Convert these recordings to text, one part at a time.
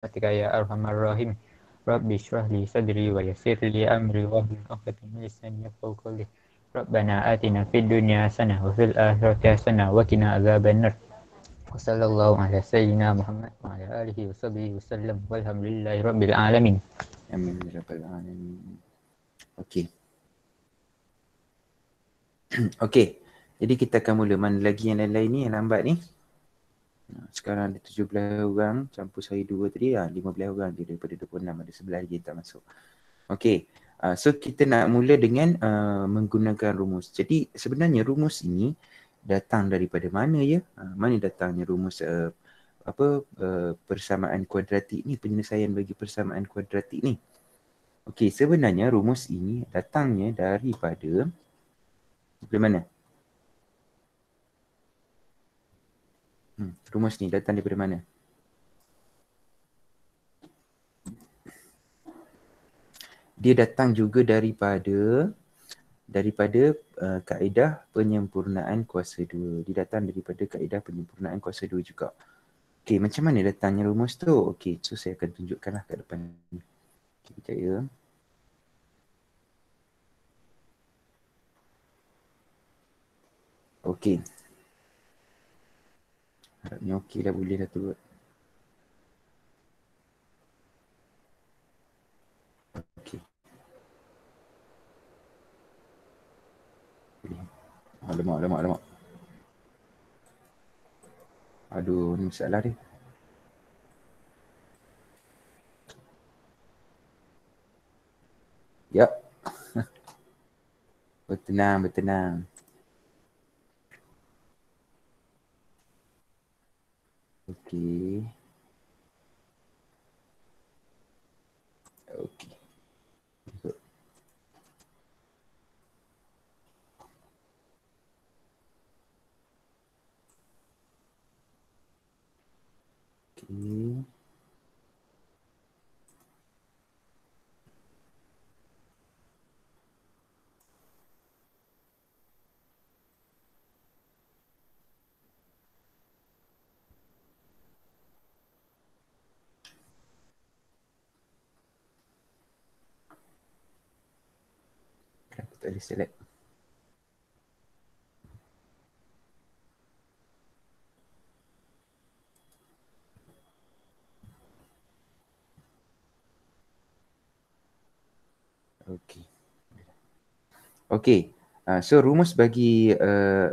برحمتك يا أرحم الراحمين. رب اشرح لي صدري ويسر لي أمري واحلل عقدة من لساني يفقهوا قولي. ربنا آتنا في الدنيا حسنة وفي الآخرة حسنة وقنا عذاب النار. وصلى الله على سيدنا محمد وعلى آله وصحبه وسلم والحمد لله رب العالمين. Amin ya rabbal alamin. Okey. Okey. Jadi kita akan mula. Mana lagi yang lain-lain ni yang lambat ni? Sekarang ada 17 orang campur saya 2 tadi, 15 orang je daripada 26, ada 11 lagi yang tak masuk. Okey. So kita nak mula dengan menggunakan rumus. Jadi sebenarnya rumus ini datang daripada mana ya? Mana datangnya rumus persamaan kuadratik ni, penyelesaian bagi persamaan kuadratik ni? Okey, sebenarnya rumus ini datangnya daripada mana? Rumus ni datang daripada mana? Dia datang juga daripada kaedah penyempurnaan kuasa 2. Dia datang daripada kaedah penyempurnaan kuasa 2 juga. Okey, macam mana datangnya rumus tu? Okey, so saya akan tunjukkanlah kat depan ni. Okey, kejap ya. Okey. Harapnya okey dah, boleh dah turut. Okey. Alamak. Aduh, ni masalah dia. Yap. Bertenang. Okey. Okey. Okey. Kenapa tak boleh select? Okey. Okey. So rumus bagi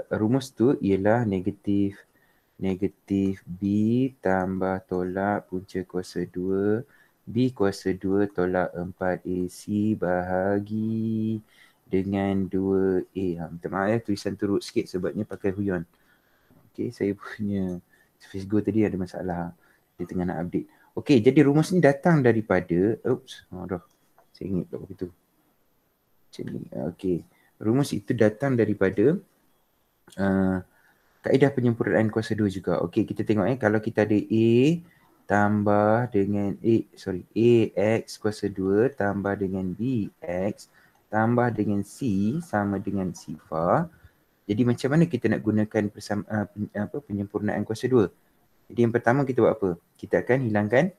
rumus tu ialah negatif B tambah tolak punca kuasa 2 B kuasa 2 tolak 4AC bahagi dengan 2A. Minta maaf ya, tulisan turut sikit sebabnya pakai huion. Okey, saya punya Fisgo tadi ada masalah. Dia tengah nak update. Okey, jadi rumus ni datang daripada saya ingat tak begitu. Macam ni. Okey. Rumus itu datang daripada kaedah penyempurnaan kuasa 2 juga. Okey, kita tengok kalau kita ada A tambah dengan AX kuasa 2 tambah dengan BX tambah dengan C sama dengan sifar. Jadi macam mana kita nak gunakan penyempurnaan kuasa 2? Jadi yang pertama kita buat apa? Kita akan hilangkan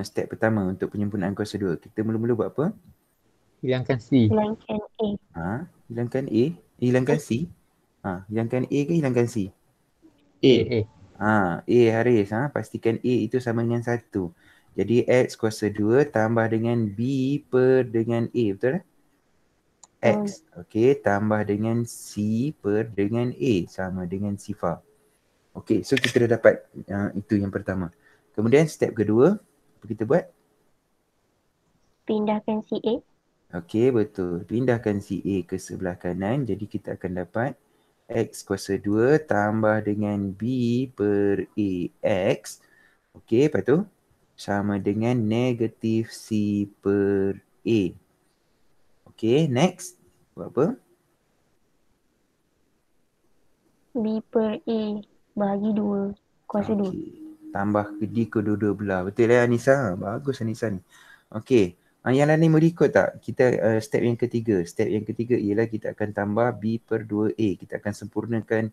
step pertama untuk penyempurnaan kuasa 2. Kita mula-mula buat apa? Hilangkan C. Hilangkan A. Hilangkan A. Hilangkan C. Hilangkan A ke hilangkan C? A. A Haris. Pastikan A itu sama dengan 1. Jadi X kuasa 2 tambah dengan B per dengan A. Betul tak? X. Okey, tambah dengan C per dengan A sama dengan sifar. Okey, so kita dah dapat itu yang pertama. Kemudian step kedua, apa kita buat? Pindahkan CA. Okey, betul. Pindahkan CA ke sebelah kanan. Jadi kita akan dapat X kuasa 2 tambah dengan B per AX. Okey, lepas tu sama dengan negatif C per A. Okey, next. Buat apa? B per A bahagi 2 kuasa 2. Tambah di kedua-dua belah. Betul ya Anissa? Bagus Anissa ni. Okey. Yang lain boleh ikut tak? Kita step yang ketiga. Step yang ketiga ialah kita akan tambah B per 2A. Kita akan sempurnakan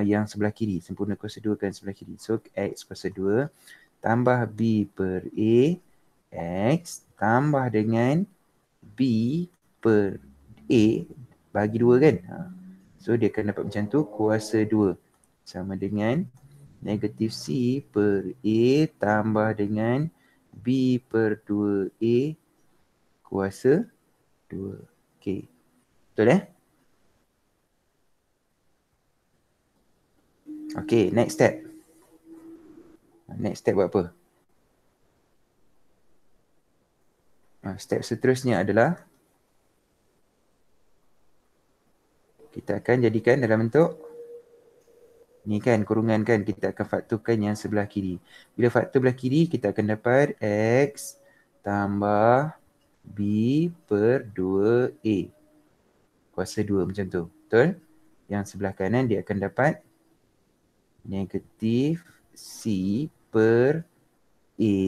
yang sebelah kiri. Sempurna kuasa 2 kan sebelah kiri. So X kuasa 2 tambah B per A, X tambah dengan B per A bagi 2 kan. So dia akan dapat macam tu, kuasa 2 sama dengan negatif C per A tambah dengan B per 2A kuasa 2. Okay. Betul Okay, next step. Next step buat apa? Step seterusnya adalah kita akan jadikan dalam bentuk ni kan, kurungan kan. Kita akan fakturkan yang sebelah kiri. Bila faktur belah kiri, kita akan dapat X tambah B per 2A kuasa 2 macam tu. Betul? Yang sebelah kanan dia akan dapat negatif C per A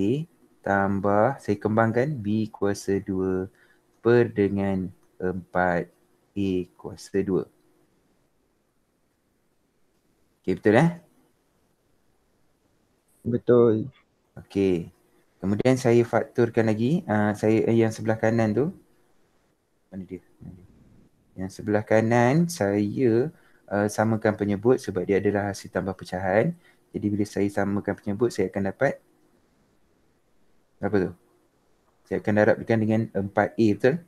tambah, saya kembangkan, B kuasa 2 per dengan 4A kuasa 2. Okay, betul Betul. Okay. Kemudian saya fakturkan lagi. Saya yang sebelah kanan tu. Mana dia? Yang sebelah kanan saya samakan penyebut sebab dia adalah hasil tambah pecahan. Jadi bila saya samakan penyebut, saya akan dapat apa tu? Saya akan darabkan dengan 4A, betul?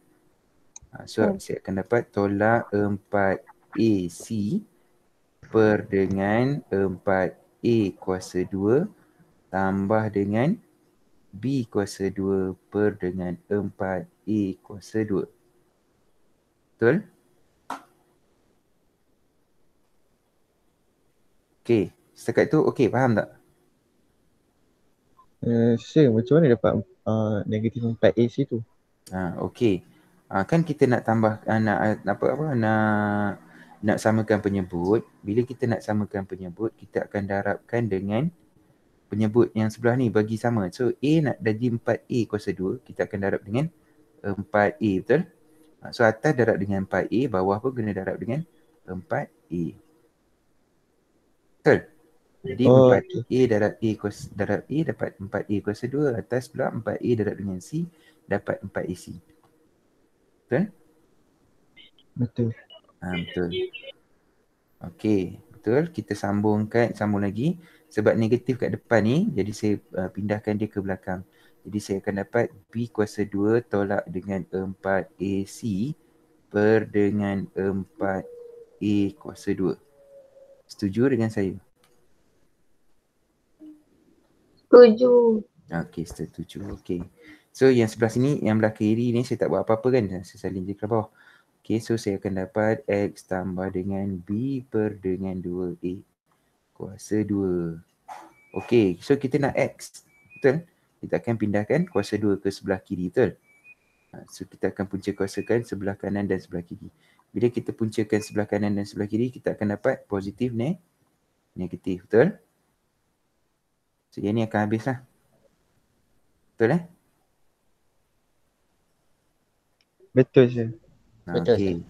So saya akan dapat tolak 4AC per dengan 4A kuasa 2 tambah dengan B kuasa 2 per dengan 4A kuasa 2. Betul? Okay, setakat tu okay, faham tak? Sir, macam mana dapat negatif 4AC tu? Okay. Kan kita nak tambah nak samakan penyebut. Bila kita nak samakan penyebut, kita akan darabkan dengan penyebut yang sebelah ni bagi sama. So A nak jadi 4A kuasa 2, kita akan darab dengan 4A, betul? So atas darab dengan 4A, bawah pun kena darab dengan 4A. Betul? Jadi 4A darab A kuasa darab A dapat 4A kuasa 2. Atas pula 4A darab dengan C dapat 4AC. Betul? Betul. Betul. Okey, betul. Kita sambung lagi. Sebab negatif kat depan ni, jadi saya pindahkan dia ke belakang. Jadi saya akan dapat B kuasa 2 tolak dengan 4AC per dengan 4A kuasa 2. Setuju dengan saya? Setuju. Okey, setuju. Okey. So yang sebelah sini, yang belah kiri ni saya tak buat apa-apa kan. Saya salin je ke bawah. Okay, so saya akan dapat X tambah dengan B per dengan 2A kuasa 2. Okay, so kita nak X. Betul? Kita akan pindahkan kuasa 2 ke sebelah kiri, betul? So kita akan punca kuasakan sebelah kanan dan sebelah kiri. Bila kita puncakan sebelah kanan dan sebelah kiri, kita akan dapat positif negatif, betul? So yang ni akan habislah. Betul Betul sir. Okay.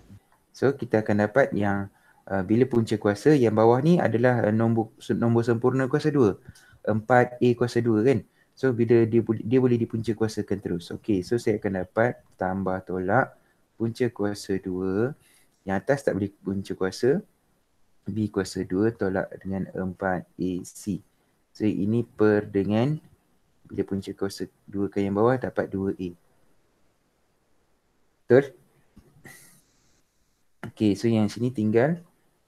So kita akan dapat yang bila punca kuasa, yang bawah ni adalah nombor sempurna kuasa 2. 4A kuasa 2 kan. So bila dia boleh dipunca kuasakan terus. Okay, so saya akan dapat tambah tolak punca kuasa 2. Yang atas tak boleh punca kuasa. B kuasa 2 tolak dengan 4AC. So ini per dengan bila punca kuasa 2 ke yang bawah dapat 2A. Betul? Okay, so yang sini tinggal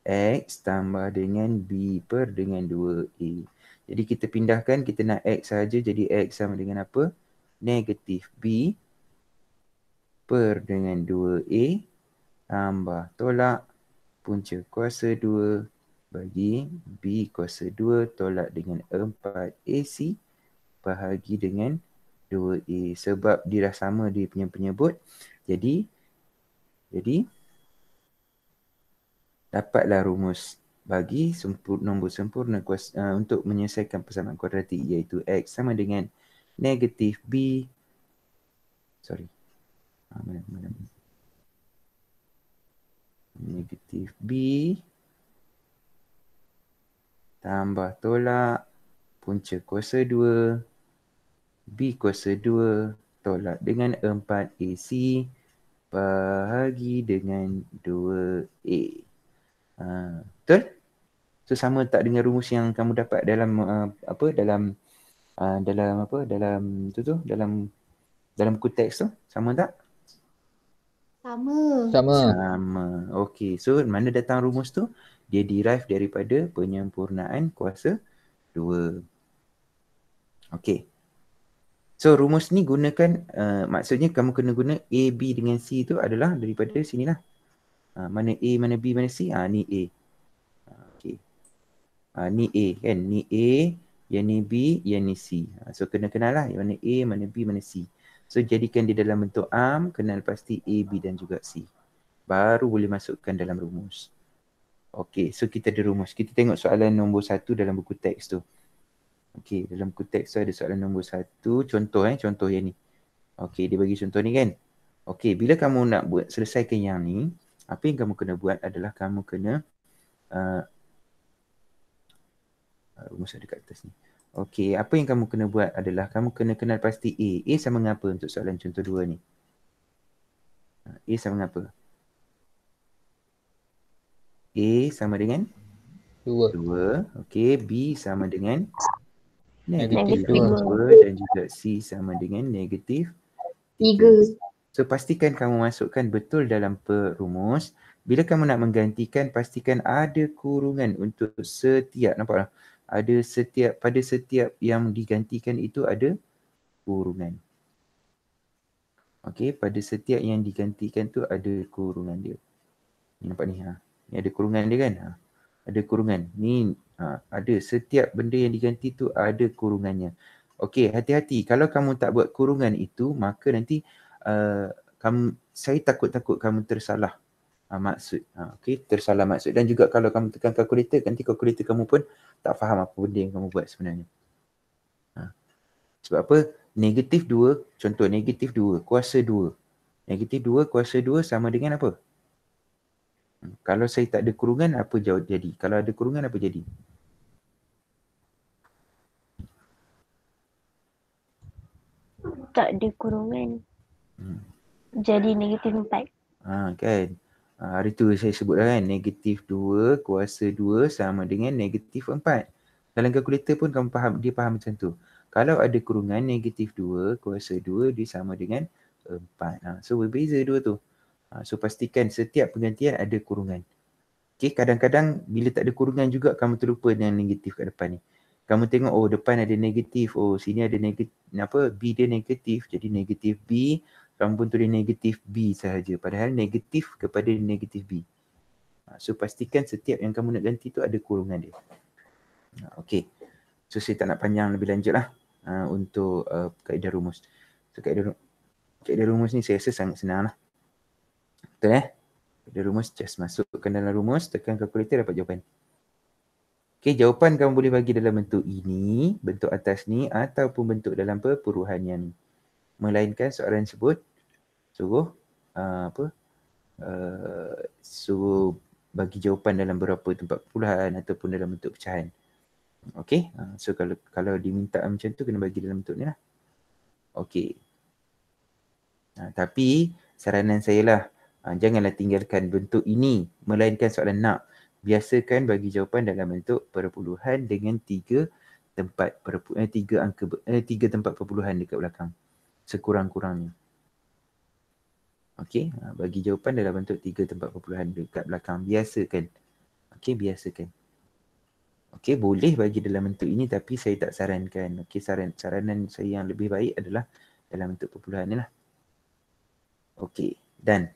X tambah dengan B per dengan 2A. Jadi kita pindahkan, kita nak X saja. Jadi X sama dengan apa? Negatif B per dengan 2A tambah tolak punca kuasa 2 bagi B kuasa 2 tolak dengan 4AC bahagi dengan 2A. Sebab dia dah sama dia punya penyebut. Jadi dapatlah rumus bagi nombor sempurna untuk menyelesaikan persamaan kuadratik, iaitu X sama dengan negatif B negatif B tambah tolak punca kuasa 2 B kuasa 2 tolak dengan 4AC bahagi dengan 2A. Betul? So sama tak dengan rumus yang kamu dapat dalam dalam buku teks tu? Sama tak? Sama. Sama. Okey. So mana datang rumus tu? Dia derive daripada penyempurnaan kuasa 2. Okey. So rumus ni gunakan maksudnya kamu kena guna A, B dengan C tu adalah daripada sinilah. Mana A, mana B, mana C? Ni A. Okey. Ni A kan? Ni A, yang ni B, yang ni C. So kena kenal lah mana A, mana B, mana C. So jadikan dia dalam bentuk ARM, kenal pasti A, B dan juga C. Baru boleh masukkan dalam rumus. Okey, so kita ada rumus. Kita tengok soalan nombor 1 dalam buku teks tu. Okey, dalam buku teks tu ada soalan nombor 1. Contoh contoh yang ni. Okey, dia bagi contoh ni kan. Okey, bila kamu nak selesaikan yang ni, apa yang kamu kena buat adalah kamu kena rumus ada kat atas ni. Okey, apa yang kamu kena buat adalah kamu kena kenal pasti A. A sama dengan apa untuk soalan contoh 2 ni? A sama dengan apa? A sama dengan 2. Okey, B sama dengan negatif -2. 2 dan juga C sama dengan negatif 3. So pastikan kamu masukkan betul dalam perumus. Bila kamu nak menggantikan, pastikan ada kurungan untuk setiap, nampak tak? Pada setiap yang digantikan itu ada kurungan. Okey, pada setiap yang digantikan tu ada kurungan dia. Ni nampak ni. Ni ada kurungan dia kan? Ada kurungan. Ni ada setiap benda yang diganti tu ada kurungannya. Okey, hati-hati. Kalau kamu tak buat kurungan itu, maka nanti saya takut kamu tersalah maksud. Okey, tersalah maksud. Dan juga kalau kamu tekan kalkulator, nanti kalkulator kamu pun tak faham apa benda yang kamu buat sebenarnya. Sebab apa? Negatif 2, contoh negatif 2 kuasa 2. Negatif 2 kuasa 2 sama dengan apa? Kalau saya tak ada kurungan, apa jawab jadi? Kalau ada kurungan, apa jadi? Tak ada kurungan. Jadi negatif 4. Kan? Hari tu saya sebut dah kan, negatif 2 kuasa 2 sama dengan negatif 4. Dalam kalkulator pun kamu faham, dia faham macam tu. Kalau ada kurungan negatif 2 kuasa 2 dia sama dengan 4. So berbeza dua tu. So pastikan setiap penggantian ada kurungan. Okay, kadang-kadang bila tak ada kurungan juga kamu terlupa dengan negatif kat depan ni. Kamu tengok depan ada negatif, sini ada negatif, B dia negatif, jadi negatif B, kamu pun tulis negatif B sahaja. Padahal negatif kepada negatif B. So pastikan setiap yang kamu nak ganti tu ada kurungan dia. Okay. So saya tak nak panjang lebih lanjut lah untuk kaedah rumus. So kaedah rumus ni saya rasa sangat senang lah. Betul kaedah rumus, just masukkan dalam rumus, tekan kalkulator dapat jawapan. Okay, jawapan kamu boleh bagi dalam bentuk ini, bentuk atas ni ataupun bentuk dalam perburuhan yang ni. Melainkan soalan sebut suruh suruh bagi jawapan dalam berapa tempat perpuluhan ataupun dalam bentuk pecahan. Okey, so kalau diminta macam tu kena bagi dalam bentuk ni lah. Okey. Tapi saranan saya lah, janganlah tinggalkan bentuk ini melainkan soalan nak. Biasakan bagi jawapan dalam bentuk perpuluhan dengan 3 tempat perpuluhan dekat belakang. Sekurang-kurangnya. Okey, bagi jawapan dalam bentuk 3 tempat perpuluhan dekat belakang. Biasakan. Okey, biasakan. Okey, boleh bagi dalam bentuk ini tapi saya tak sarankan. Okey, saranan saya yang lebih baik adalah dalam bentuk perpuluhan ni lah. Okey, done.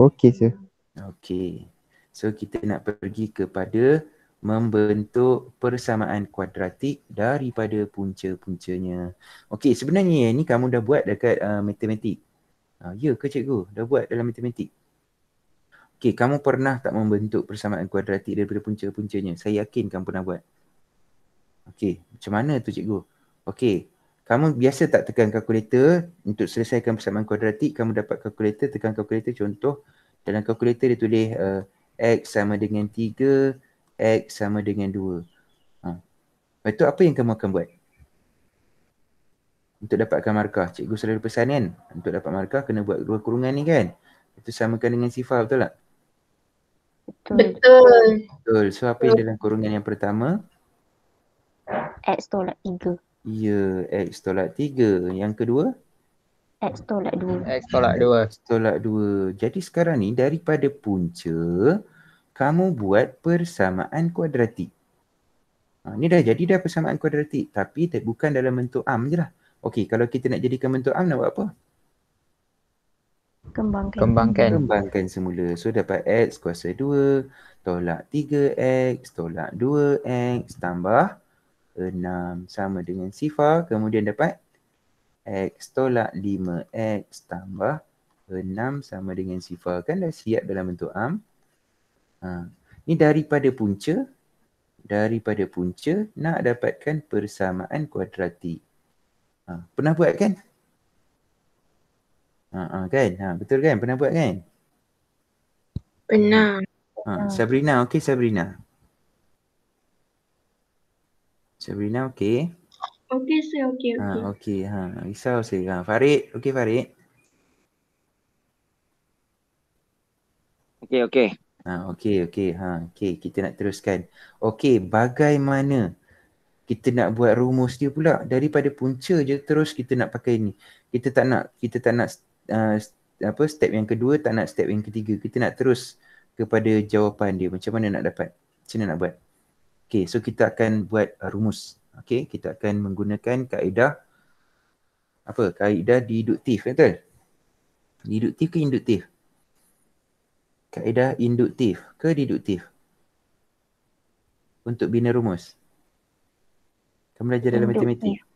Okey, sir. Okey. So kita nak pergi kepada membentuk persamaan kuadratik daripada punca-puncanya. Okey, sebenarnya ni kamu dah buat dekat matematik. Ya ke cikgu? Dah buat dalam matematik? Okey, kamu pernah tak membentuk persamaan kuadratik daripada punca-puncanya? Saya yakin kamu pernah buat. Okey, macam mana tu cikgu? Okey, kamu biasa tak tekan kalkulator untuk selesaikan persamaan kuadratik, kamu dapat kalkulator, tekan kalkulator, contoh dalam kalkulator dia tulis X sama dengan 3 X sama dengan 2. Lepas tu apa yang kamu akan buat? Untuk dapatkan markah, cikgu selalu pesan kan, untuk dapat markah kena buat dua kurungan ni kan. Itu samakan dengan sifar, betul tak? Betul. Betul. So apa yang dalam kurungan yang pertama? X tolak 3. Ya, X tolak 3. Yang kedua? X tolak 2. X tolak 2. X tolak 2. Jadi sekarang ni daripada punca, kamu buat persamaan kuadratik. Ni dah jadi dah persamaan kuadratik. Tapi bukan dalam bentuk am je lah. Okey, kalau kita nak jadikan bentuk am nak buat apa? Kembangkan semula. So dapat X kuasa 2 tolak 3X tolak 2X tambah 6 sama dengan sifar. Kemudian dapat X tolak 5X tambah 6 sama dengan sifar. Kan dah siap dalam bentuk am. Ni daripada punca. Daripada punca nak dapatkan persamaan kuadratik. Pernah buat kan? Kan? Betul kan? Pernah buat kan? Pernah. Sabrina, okey Sabrina? Sabrina, okey? Okey sir, okey. Okey, risau saya. Farid, okey Farid? Okey, okey. Okey, kita nak teruskan. Okey, bagaimana kita nak buat rumus dia pula? Daripada punca je terus kita nak pakai ni. Kita tak nak step yang kedua, tak nak step yang ketiga. Kita nak terus kepada jawapan dia. Macam mana nak dapat? Macam mana nak buat? Okey, so kita akan buat rumus. Okey, kita akan menggunakan kaedah kaedah deduktif, betul? Deduktif ke induktif? Kaedah induktif ke deduktif? Untuk bina rumus. Kamu belajar dalam matematik.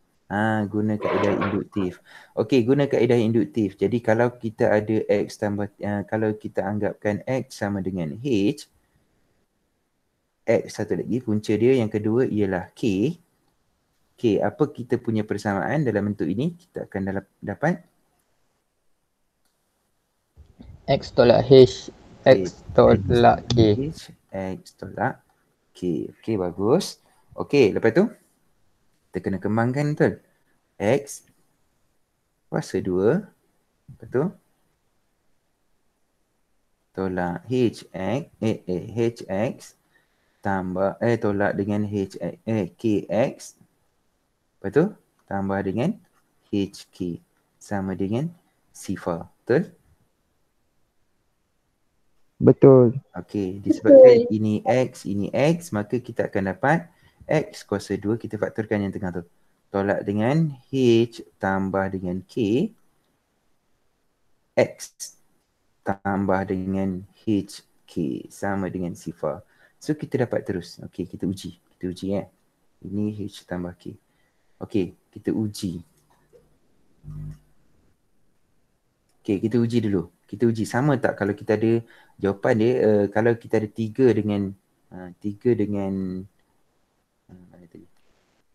Guna kaedah induktif. Okey, guna kaedah induktif. Jadi kalau kita ada X tambah, kalau kita anggapkan X sama dengan H, X satu lagi, punca dia yang kedua ialah K. K, apa kita punya persamaan dalam bentuk ini? Kita akan dapat X tolak H, X tolak K. X tolak K. Okey, bagus. Okey, lepas tu kita kena kembangkan, betul? X kuasa 2. Lepas tu tolak HX tambah tolak dengan KX. Lepas tu tambah dengan HK sama dengan sifar. Betul? Betul. Okey, disebabkan ini X, maka kita akan dapat X kuasa 2, kita faktorkan yang tengah tu. Tolak dengan H tambah dengan K, X tambah dengan HK sama dengan sifar. So kita dapat terus. Okey, kita uji. Ini H tambah K. Okey, kita uji. Okey, kita uji dulu. Kita uji sama tak kalau kita ada jawapan dia, kalau kita ada 3 dengan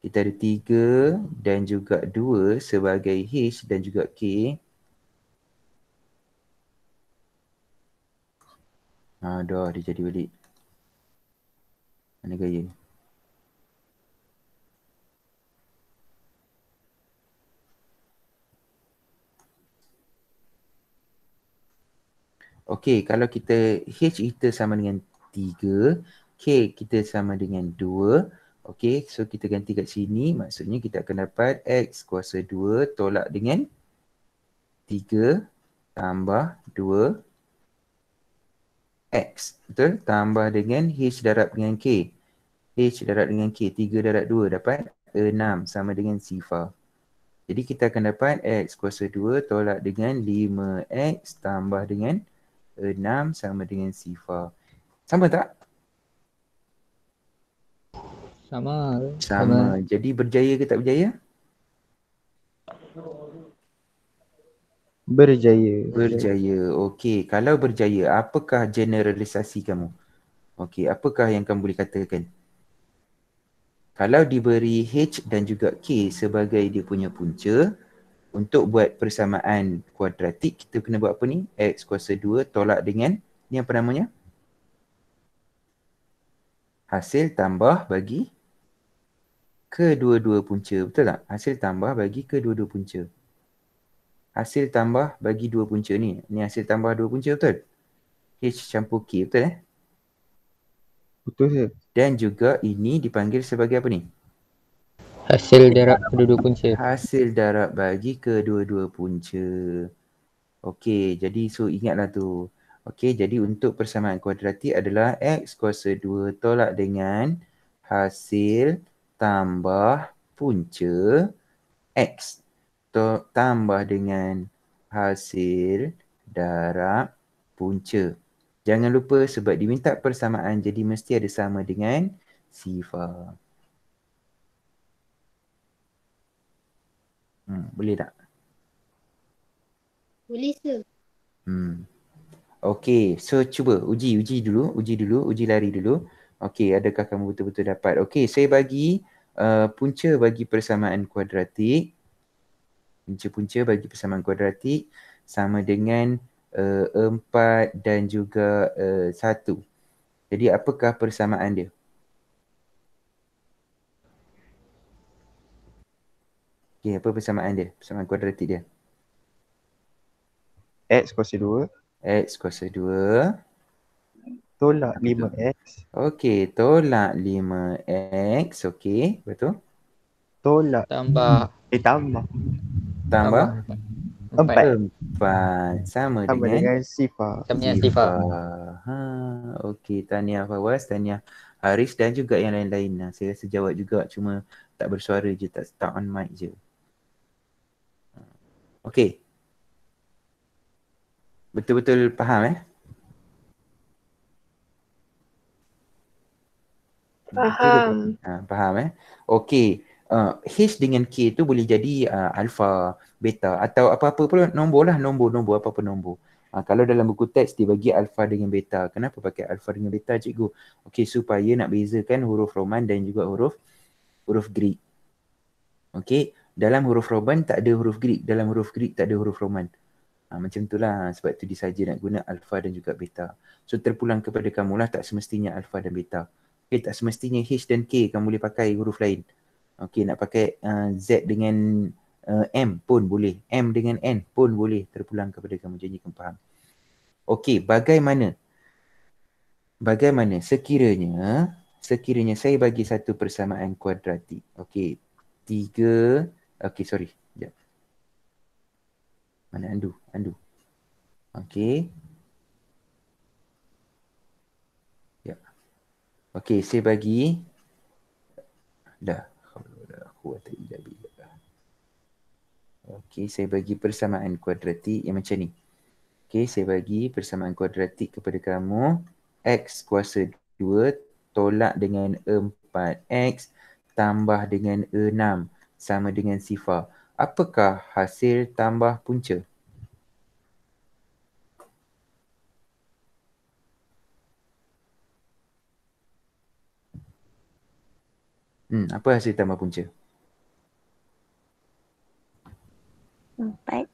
kita ada 3 dan juga 2 sebagai H dan juga K. Dah dia jadi balik. Mana gaya? Okey, kalau kita H kita sama dengan 3, K kita sama dengan 2. Okey, so kita ganti kat sini. Maksudnya kita akan dapat X kuasa 2 tolak dengan 3 tambah 2 X. Betul? Tambah dengan H darab dengan K. H darab dengan K, 3 darab 2 dapat 6 sama dengan sifar. Jadi kita akan dapat X kuasa 2 tolak dengan 5X tambah dengan 6 sama dengan sifar. Sama tak? Sama. Jadi berjaya ke tak berjaya? Berjaya. Okey, kalau berjaya, apakah generalisasi kamu? Okey, apakah yang kamu boleh katakan? Kalau diberi H dan juga K sebagai dia punya punca, untuk buat persamaan kuadratik, kita kena buat apa ni? X kuasa 2 tolak dengan, ni apa namanya? hasil tambah bagi kedua-dua punca. Betul tak? Hasil tambah bagi kedua-dua punca. Hasil tambah bagi dua punca ni. Ni hasil tambah dua punca, betul? H campur K, betul Betul sir. Dan juga ini dipanggil sebagai apa ni? Hasil darab kedua-dua punca. Hasil darab bagi kedua-dua punca. Okey, jadi so ingatlah tu. Okey, jadi untuk persamaan kuadratik adalah X kuasa 2 tolak dengan hasil tambah punca X tambah dengan hasil darab punca. Jangan lupa sebab diminta persamaan jadi mesti ada sama dengan sifar. Boleh tak? Boleh sir. Okey, so cuba uji lari dulu. Okey, adakah kamu betul-betul dapat? Okey, saya bagi punca bagi persamaan kuadratik. Punca-punca bagi persamaan kuadratik sama dengan 4 dan juga 1. Jadi apakah persamaan dia? Okey, apa persamaan dia? Persamaan kuadratik dia? X kuasa 2 X kuasa 2 tolak 5X okey, tolak 5X. Okey, betul? tolak Tambah Tambah 4 sama sama dengan sifar. sama dengan sifar. Okey, tahniah Fawaz, tahniah Haris dan juga yang lain-lain. Saya rasa jawab juga, cuma tak bersuara je, tak start on mic je. Okey. Betul-betul faham Faham. Faham Okey. H dengan K tu boleh jadi alpha, beta atau apa-apa pun nombor lah, nombor apa-apa nombor. Kalau dalam buku teks dia bagi alpha dengan beta. Kenapa pakai alpha dengan beta cikgu? Okey, supaya nak bezakan huruf Roman dan juga huruf Greek. Okey, dalam huruf Roman tak ada huruf Greek, dalam huruf Greek tak ada huruf Roman. Macam itulah, sebab tu disaja nak guna alpha dan juga beta. So terpulang kepada kamulah, tak semestinya alpha dan beta. Okey, tak semestinya H dan K kamu boleh pakai huruf lain. Okey, nak pakai Z dengan M pun boleh. M dengan N pun boleh. Terpulang kepada kamu, janji kamu faham. Okey, bagaimana sekiranya saya bagi satu persamaan kuadratik. Okey, 3. Okey, sorry. Sekejap. Mana Andu? Okey. Ya. Okey, saya bagi Okey, saya bagi persamaan kuadratik yang macam ni. Okey, saya bagi persamaan kuadratik kepada kamu. X kuasa 2 tolak dengan 4X tambah dengan 6 sama dengan sifar. Apakah hasil tambah punca? Apa hasil tambah punca? 4.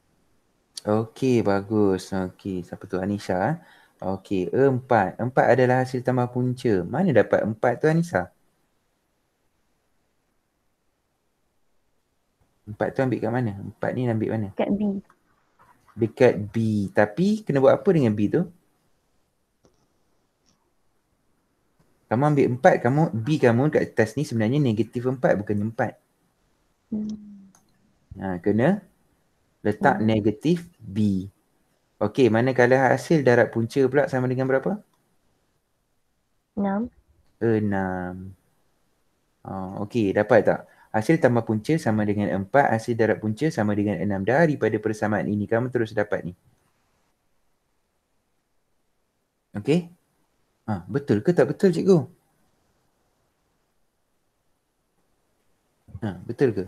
Okey, bagus. Okey, siapa tu? Anisha. Okey, 4. 4 adalah hasil tambah punca. Mana dapat 4 tu Anisha? 4 tu ambil kat mana? 4 ni ambil mana? Kat B. Dekat B. Tapi kena buat apa dengan B tu? Kamu ambil 4, B kamu kat atas ni sebenarnya negatif 4, bukannya 4. Kena letak negatif B. Okey, manakala hasil darab punca pula sama dengan berapa? 6. 6. Okey, dapat tak? Hasil tambah punca sama dengan 4, hasil darab punca sama dengan 6. Daripada persamaan ini, kamu terus dapat ni. Okey? Betul ke tak betul, cikgu? Betul ke?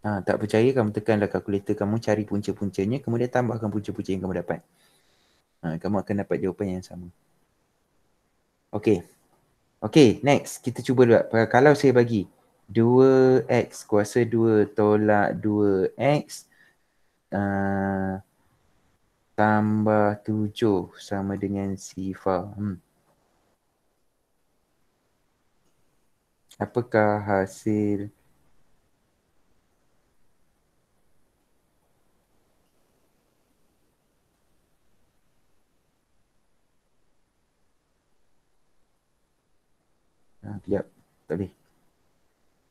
Tak percaya, kamu tekanlah kalkulator kamu, cari punca-puncanya, kemudian tambahkan punca-punca yang kamu dapat. Kamu akan dapat jawapan yang sama. Okey. Okey, next. Kita cuba dulu. Kalau saya bagi 2x kuasa 2 tolak 2x tambah 7 sama dengan sifar. Apakah hasil Sekejap, tak boleh.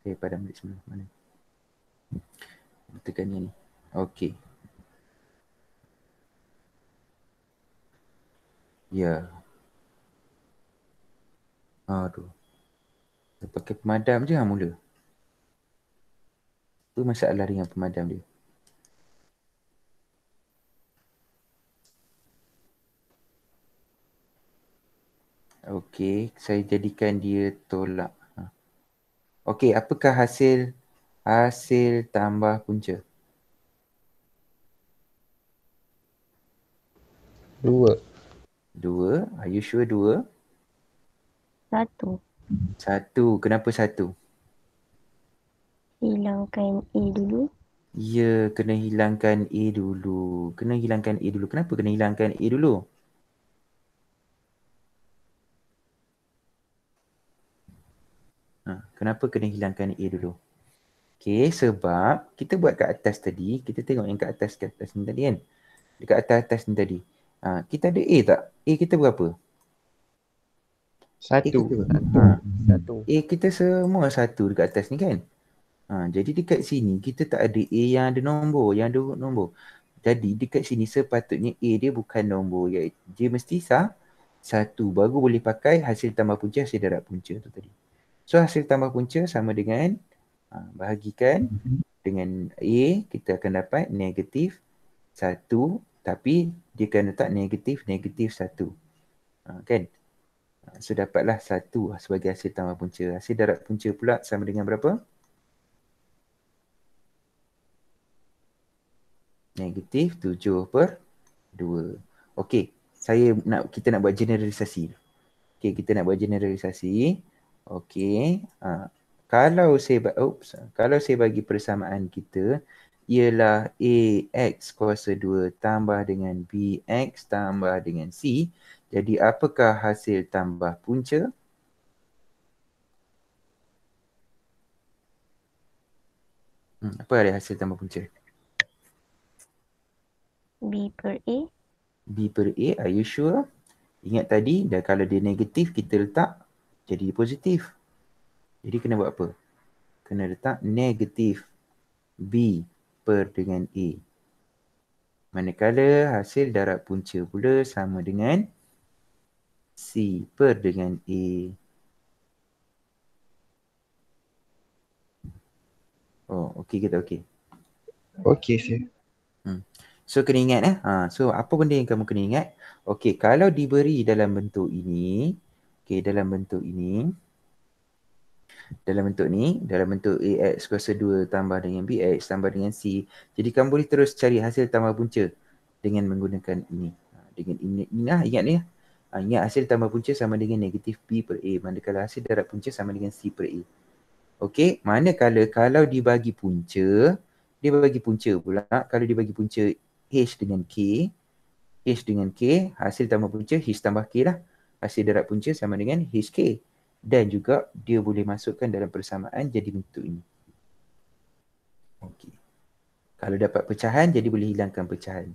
Saya padam balik semula. Mana? Tekan ni. Okey. Ya. Aduh. Saya pakai pemadam je mula. Apa masalah dengan pemadam dia? Okey, saya jadikan dia tolak. Okey, apakah hasil tambah punca? 2. 2. Are you sure 2? 1. 1. Kenapa 1? Hilangkan A dulu. Ya, kena hilangkan A dulu. Kenapa kena hilangkan A dulu? Kenapa kena hilangkan A dulu? Okey, sebab kita buat kat atas tadi, kita tengok yang kat atas ni tadi kan. Dekat atas ni tadi. Kita ada A tak? A kita berapa? 1. A kita semua 1 dekat atas ni kan. Jadi dekat sini kita tak ada A yang ada nombor, yang ada nombor. Jadi dekat sini sepatutnya A dia bukan nombor, dia mesti 1 baru boleh pakai hasil tambah punca, hasil darab punca tu tadi. So hasil tambah punca sama dengan bahagikan dengan A, kita akan dapat negatif 1, tapi dia akan letak negatif 1. Kan? So dapatlah 1 sebagai hasil tambah punca. Hasil darab punca pula sama dengan berapa? Negatif 7/2. Okey, kita nak buat generalisasi. Okey, kita nak buat generalisasi. Okey, kalau saya bagi persamaan kita ialah AX kuasa 2 tambah dengan BX tambah dengan C, jadi apakah hasil tambah punca? Apa ada hasil tambah punca? B per A. B per A, are you sure? Ingat tadi, dah kalau dia negatif, kita letak jadi positif. Jadi kena buat apa? Kena letak negatif B per dengan A. Manakala hasil darab punca pula sama dengan C per dengan A. Oh, okey kita okey. Okey, sir. So kena ingat so apa benda yang kamu kena ingat? Okey, kalau diberi dalam bentuk ini, dalam bentuk AX kuasa 2 tambah dengan BX tambah dengan C. Jadi kamu boleh terus cari hasil tambah punca dengan menggunakan ini. Dengan ini ingat ni. Ingat hasil tambah punca sama dengan negatif B per A. Manakala hasil darab punca sama dengan C per A. Okey, manakala kalau dibagi punca, dia bagi punca pula. Kalau dibagi punca H dengan K, hasil tambah punca H tambah K lah. Hasil darab punca sama dengan HK. Dan juga dia boleh masukkan dalam persamaan jadi bentuk ini. Okey. Kalau dapat pecahan, jadi boleh hilangkan pecahan.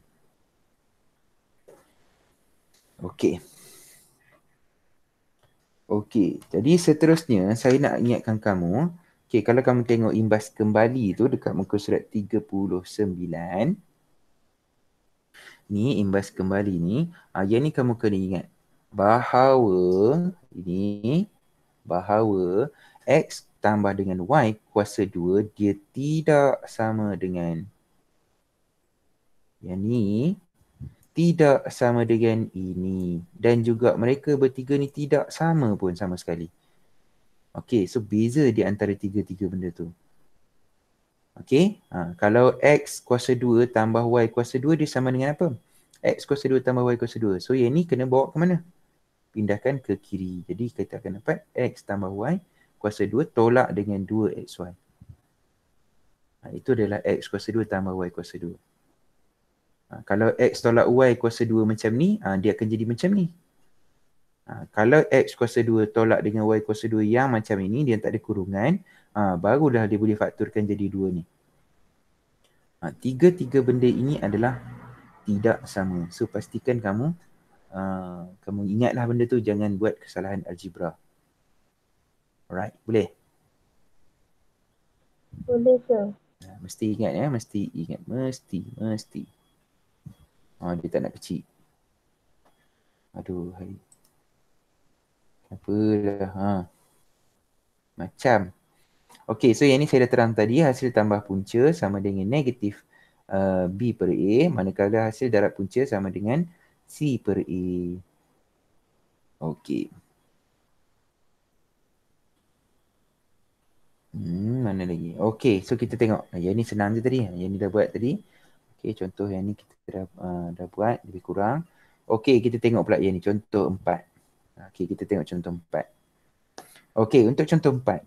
Okey. Okey, jadi seterusnya saya nak ingatkan kamu, kalau kamu tengok imbas kembali tu dekat muka surat 39, ni imbas kembali ni, yang ni kamu kena ingat bahawa X tambah dengan Y kuasa 2 dia tidak sama dengan yang ni, tidak sama dengan ini, dan juga mereka bertiga ni tidak sama pun sama sekali. Okey, so beza di antara tiga-tiga benda tu. Okey, kalau X kuasa 2 tambah Y kuasa 2 dia sama dengan apa? X kuasa 2 tambah Y kuasa 2. So yang ni kena bawa ke mana? Pindahkan ke kiri. Jadi kita akan dapat X tambah Y kuasa 2 tolak dengan 2XY. Itu adalah X kuasa 2 tambah Y kuasa 2. Kalau X tolak Y kuasa 2 macam ni, dia akan jadi macam ni. Kalau X kuasa 2 tolak dengan Y kuasa 2 yang macam ini, dia tak ada kurungan, barulah dia boleh fakturkan jadi 2 ni. Tiga-tiga benda ini adalah tidak sama. So pastikan kamu ingatlah benda tu, jangan buat kesalahan algebra. Alright, boleh? Boleh sir. Mesti ingat ya, mesti ingat. Mesti. Dia tak nak kecil. Aduh, hai. Apalah. Macam. Okey, so yang ni saya dah terang tadi, hasil tambah punca sama dengan negatif B per A, manakala hasil darab punca sama dengan C per A. Okey. Mana lagi? Okey, so kita tengok. Yang ni senang je tadi. Yang ni dah buat tadi. Okey, contoh yang ni kita dah buat lebih kurang. Okey, kita tengok pula yang ni. Contoh 4. Okey, kita tengok contoh 4. Okey, untuk contoh 4.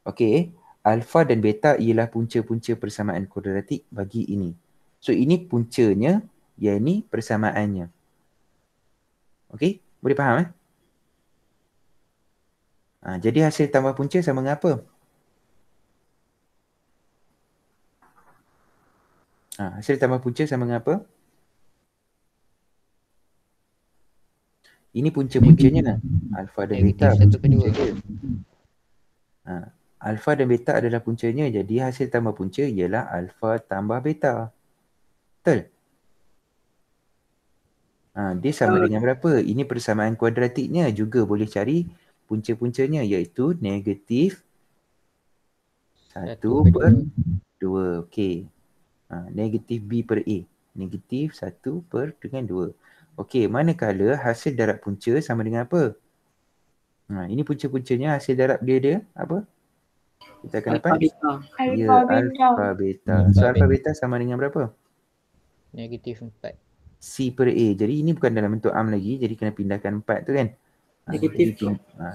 Okey, alfa dan beta ialah punca-punca persamaan kuadratik bagi ini. So, ini puncanya, yang ni persamaannya. Okey, boleh faham? Jadi hasil tambah punca sama dengan apa? Hasil tambah punca sama dengan apa? Ini punca-puncanya. Alfa dan beta. Alfa dan beta adalah puncanya. Jadi hasil tambah punca ialah alfa tambah beta. Betul? Dia sama dengan berapa? Ini persamaan kuadratiknya. Juga boleh cari punca-puncanya, iaitu negatif 1 per 2. Okey. Negatif B per A. Negatif 1 per dengan 2. Okey, manakala hasil darab punca sama dengan apa? Ini punca-puncanya, hasil darab dia apa? Kita akan dapat? Alfa beta. So alfa beta sama dengan berapa? Negatif 4. C per A. Jadi ini bukan dalam bentuk am lagi, jadi kena pindahkan 4 tu kan? Negatif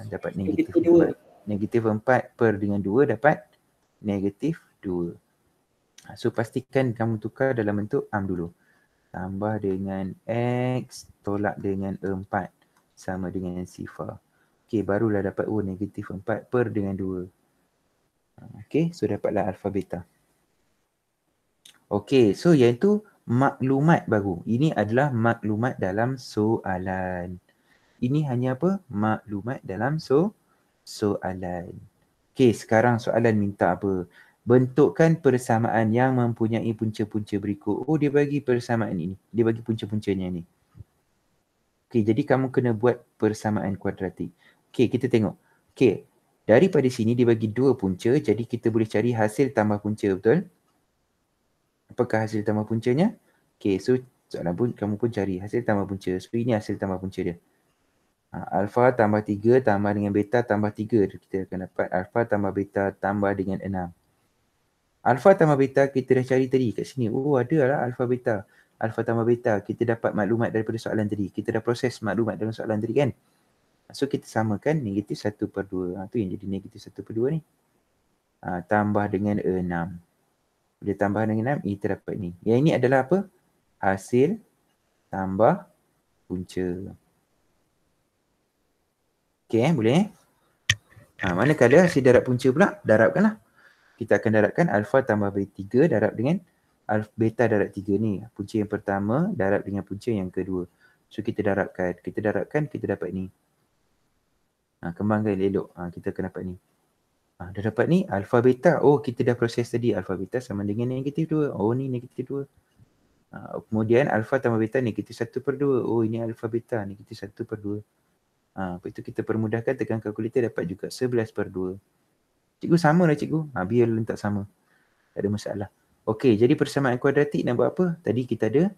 dapat negatif 4. Negatif 4 per dengan 2 dapat negatif 2. So pastikan kamu tukar dalam bentuk am dulu. Tambah dengan X tolak dengan 4 sama dengan sifar. Okey, barulah dapat negatif 4 per dengan 2. Okey, so dapatlah alfa beta. Okey, so yang itu maklumat baru. Ini adalah maklumat dalam soalan. Ini hanya apa? Maklumat dalam soalan. Okey, sekarang soalan minta apa? Bentukkan persamaan yang mempunyai punca-punca berikut. Dia bagi persamaan ini. Dia bagi punca-puncanya ni. Okey, jadi kamu kena buat persamaan kuadratik. Okey, kita tengok. Okey, daripada sini dia bagi 2 punca. Jadi kita boleh cari hasil tambah punca, betul? Apakah hasil tambah puncanya? Okey, so soalan pun kamu pun cari hasil tambah punca. So ini hasil tambah punca dia. Alfa tambah 3 tambah dengan beta tambah 3. Kita akan dapat alfa tambah beta tambah dengan 6. Alfa tambah beta kita dah cari tadi kat sini. Ada lah alfa beta. Alfa tambah beta. Kita dapat maklumat daripada soalan tadi. Kita dah proses maklumat dalam soalan tadi kan. So kita samakan negatif 1 per 2. Tu yang jadi negatif 1 per 2 ni. Tambah dengan 6. Bila tambah dengan 6, kita dapat ni. Yang ini adalah apa? Hasil tambah punca. Okey, boleh? Manakala hasil darab punca pula, darabkanlah. Kita akan darabkan alfa tambah B3 darab dengan beta darab 3 ni. Punca yang pertama darab dengan punca yang kedua. So kita darabkan, kita dapat ni. Kembangkan elok. Kita akan dapat ni. Dah dapat ni alfa beta. Kita dah proses tadi. Alfa beta sama dengan negatif 2. Ni negatif 2. Kemudian alfa tambah beta negatif 1 per 2. Ini alfa beta negatif 1 per 2. Lepas itu kita permudahkan, tekan kalkulator dapat juga 11 per 2. Cikgu sama lah cikgu. Biar letak sama. Tak ada masalah. Okey, jadi persamaan kuadratik nak buat apa? Tadi kita ada,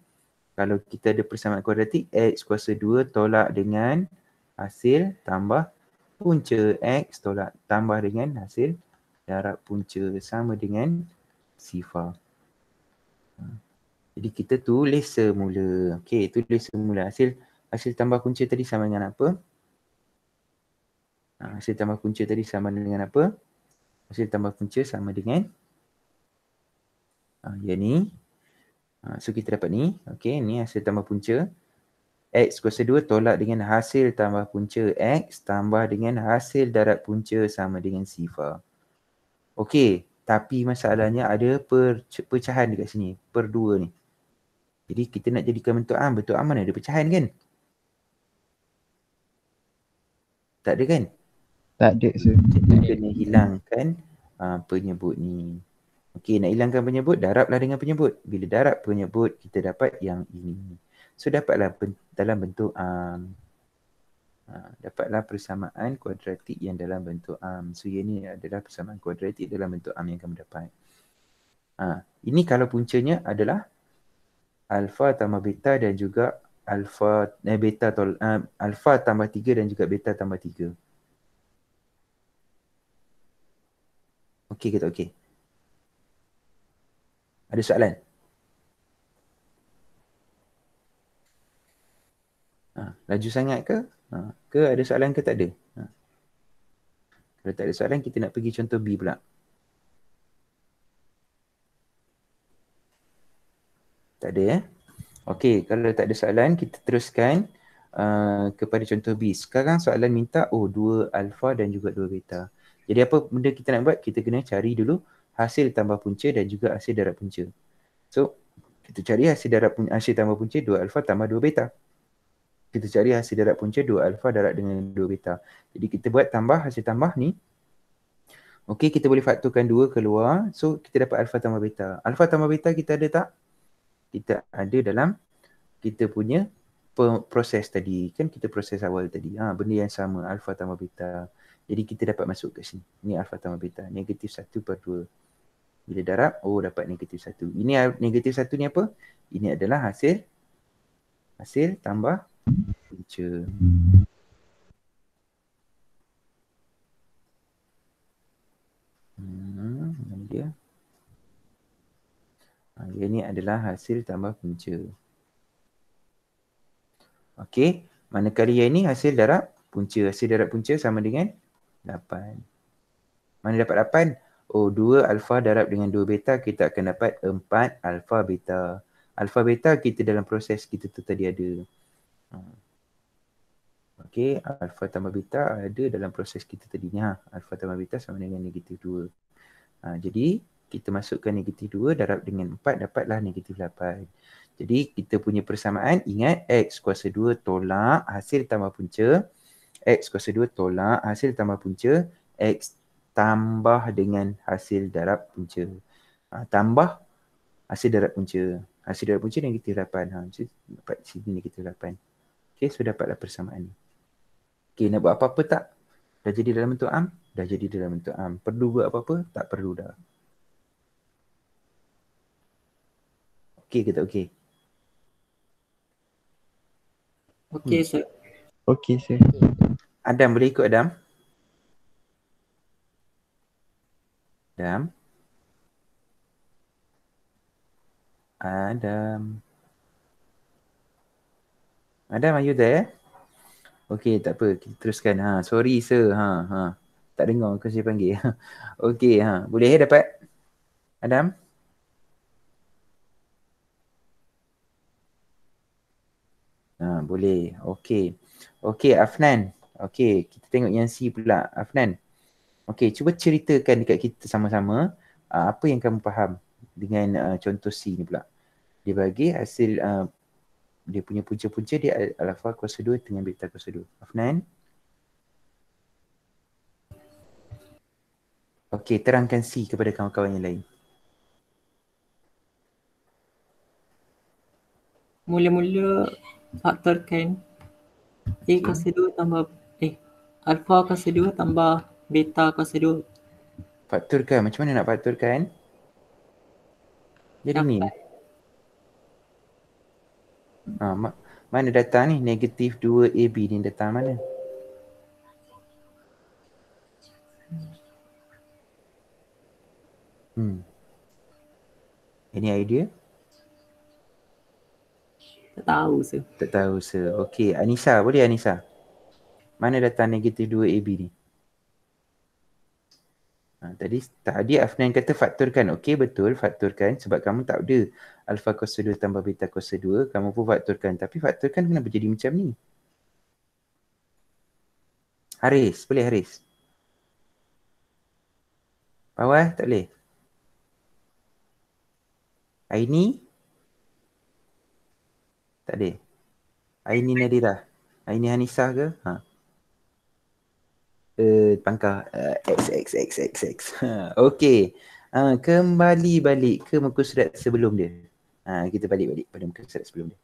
kalau kita ada persamaan kuadratik, X kuasa 2 tolak dengan hasil tambah punca. X tolak tambah dengan hasil darab punca sama dengan sifar. Jadi kita tulis semula. Okey, tulis semula. Hasil tambah punca tadi sama dengan apa? Hasil tambah punca tadi sama dengan apa? Hasil tambah punca sama dengan yang ni. So kita dapat ni. Okey, ni hasil tambah punca. X kuasa 2 tolak dengan hasil tambah punca X tambah dengan hasil darat punca sama dengan sifar. Okey, tapi masalahnya ada pecahan dekat sini. Per 2 ni. Jadi kita nak jadikan bentuk am mana ada pecahan kan? Tak ada kan? Tak ada sir. Kita kena hilangkan penyebut ni. Okey, nak hilangkan penyebut, darablah dengan penyebut. Bila darab penyebut, kita dapat yang ini. So dapatlah dalam bentuk dapatlah persamaan kuadratik yang dalam bentuk am. So ini adalah persamaan kuadratik dalam bentuk am yang kamu dapat. Ini kalau puncanya adalah alfa tambah beta dan juga alfa tambah 3 dan juga beta tambah 3. Okey ke tak okey? Ada soalan? Laju sangat ke? Ke ada soalan ke tak ada? Kalau tak ada soalan, kita nak pergi contoh B pula. Tak ada ya? Okey, kalau tak ada soalan, kita teruskan kepada contoh B. Sekarang soalan minta 2 alfa dan juga 2 beta. Jadi apa benda kita nak buat? Kita kena cari dulu hasil tambah punca dan juga hasil darat punca. So, kita cari hasil tambah punca 2 alfa tambah 2 beta. Kita cari hasil darat punca 2 alfa darat dengan 2 beta. Jadi kita buat hasil tambah ni. Okey, kita boleh fakturkan 2 keluar. So, kita dapat alfa tambah beta. Alfa tambah beta kita ada tak? Kita ada dalam kita punya proses tadi. Kan kita proses awal tadi. Benda yang sama, alfa tambah beta. Jadi kita dapat masuk ke sini. Ini alfa tambah beta. Negatif 1/2. Bila darab, dapat negatif 1. Ini negatif 1 ni apa? Ini adalah hasil tambah punca. Mana dia? Ini adalah hasil tambah punca. Okey, manakala yang ini hasil darab punca. Hasil darab punca sama dengan 8. Mana dapat 8? 2 alfa darab dengan 2 beta, kita akan dapat 4 alfa beta. Alfa beta kita dalam proses kita tu tadi ada. Okey, alfa tambah beta ada dalam proses kita tadinya. Alfa tambah beta sama dengan negatif 2. Jadi, kita masukkan negatif 2 darab dengan 4 dapatlah negatif 8. Jadi, kita punya persamaan ingat X kuasa 2 tolak hasil tambah punca. X kuasa 2 tolak hasil tambah punca. X tambah dengan hasil darab punca. Tambah hasil darab punca. Hasil darab punca negatif 8. So, dapat sini negatif 8. Okey, so dapatlah persamaan ni. Okey, nak buat apa-apa tak? Dah jadi dalam bentuk am? Dah jadi dalam bentuk am. Perlu buat apa-apa? Tak perlu dah. Okey ke tak okey? Okey, sir. Okey sir. Adam, boleh ikut Adam? Adam? Adam, are you there? Okey, tak apa. Kita teruskan. Sorry sir. Tak dengar ke saya panggil. Okey, boleh dapat? Adam? Boleh. Okey. Okey, Afnan. Okey, kita tengok yang C pula. Afnan. Okey, cuba ceritakan dekat kita sama-sama apa yang kamu faham dengan contoh C ni pula. Dia bagi hasil dia punya punca-punca dia alfa kuasa 2 dengan beta kuasa 2. Afnan? Okey, terangkan C kepada kawan-kawan yang lain. Mula-mula faktorkan A kuasa 2 tambah alfa kuasa 2 tambah beta kuasa 2. Fakturkan. Macam mana nak fakturkan? Jadi ni. Mana datang ni? Negatif 2AB ni datang mana? Any idea? Tak tahu sir. Tak tahu sir. Okey, Anissa. Boleh Anissa? Mana datang negatif 2AB ni? Tadi Afnan kata faktorkan. Okey, betul, faktorkan sebab kamu tak ada alfa kuasa 2 tambah beta kuasa 2, kamu pun faktorkan. Tapi faktorkan kenapa jadi macam ni? Haris, boleh Haris? Bawah tak boleh? Aini? Tak ada. Aini Nadira. Aini Hanisah ke? Pangkah X. Okey. Kembali balik ke muka surat sebelum dia. Kita balik pada muka surat sebelum dia.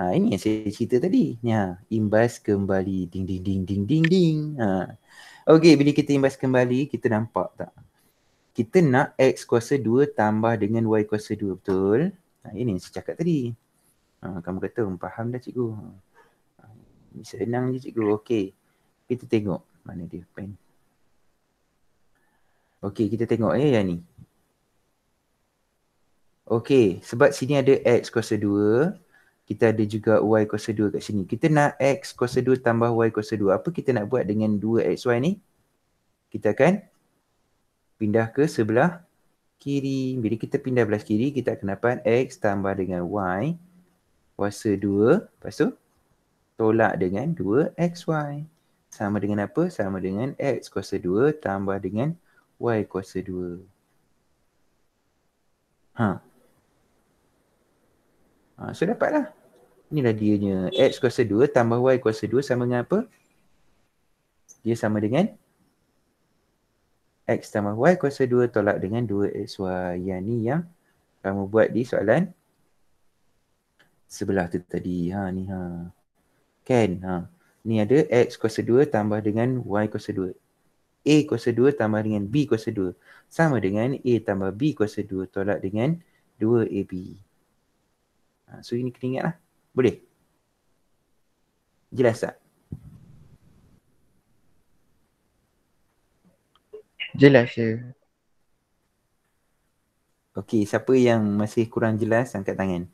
Ini yang saya cerita tadi. Imbas kembali. Ding ding ding ding ding ding. Okey, bila kita imbas kembali, kita nampak tak? Kita nak X kuasa 2 tambah dengan Y kuasa 2, betul? Ini yang saya cakap tadi. Kamu kata, faham dah cikgu. Ini senang je cikgu. Okey. Kita tengok. Mana dia pen? Okey, kita tengok yang ni. Okey, sebab sini ada X kuasa 2. Kita ada juga Y kuasa 2 kat sini. Kita nak X kuasa 2 tambah Y kuasa 2. Apa kita nak buat dengan 2XY ni? Kita akan pindah ke sebelah kiri. Bila kita pindah belah kiri, kita akan dapat X tambah dengan Y kuasa 2. Lepas tu, tolak dengan 2XY. Sama dengan apa? Sama dengan X kuasa 2 tambah dengan Y kuasa 2. So dapatlah. Inilah dianya. X kuasa 2 tambah Y kuasa 2 sama dengan apa? Dia sama dengan X tambah Y kuasa 2 tolak dengan 2XY. Yang ni yang kamu buat di soalan sebelah tu tadi. Kan? Ni ada X kuasa 2 tambah dengan Y kuasa 2. A kuasa 2 tambah dengan B kuasa 2. Sama dengan A tambah B kuasa 2 tolak dengan 2AB. So ini kena ingat lah. Boleh? Jelas tak? Jelas je. Okey, siapa yang masih kurang jelas angkat tangan.